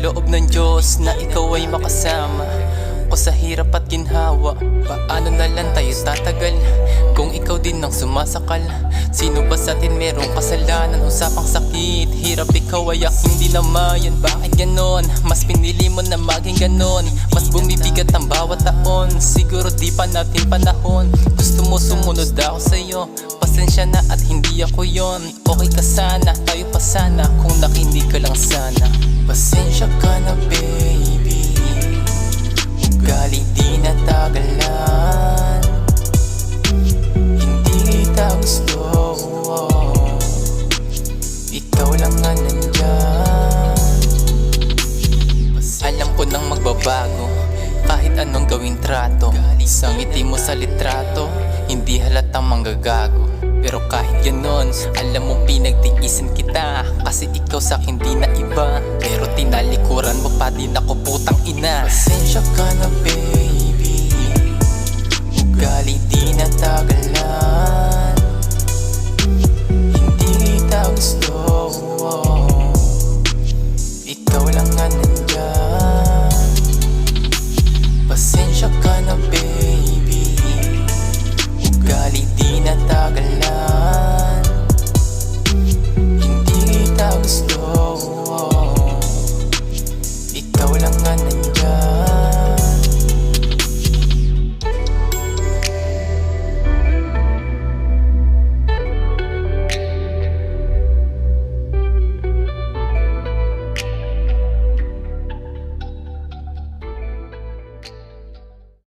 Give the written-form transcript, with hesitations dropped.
loob ng Diyos na ikaw ay makasama ko sa hirap at ginhawa. Paano na lang tayo tatagal kung ikaw din ang sumasakal? Sino ba sa atin merong kasalanan? Usapang sakit, hirap, ikaw ay hindi namayan. Bakit ganon? Mas pinili mo na maging ganon. Mas bumibigat ang bawat taon. Siguro di pa natin panahon. Gusto mo sumunod ako sa'yo, pasensya na at hindi ako yon. Okay ka sana, tayo pa sana, kung nakinig ka lang sana. Pasensya ka na baby, ugali di natagalan. Hindi kita gusto, ikaw lang nga nandyan. Alam ko nang magbabago kahit anong gawing trato. Sa ngiti mo sa litrato, hindi halatang manggagago. Pero kahit ganon, alam mo pinagtiisin kita, kasi ikaw sa'kin di na iba. Pero tinalikuran mo pa din ako, putang ina. Pasensya ka na babe,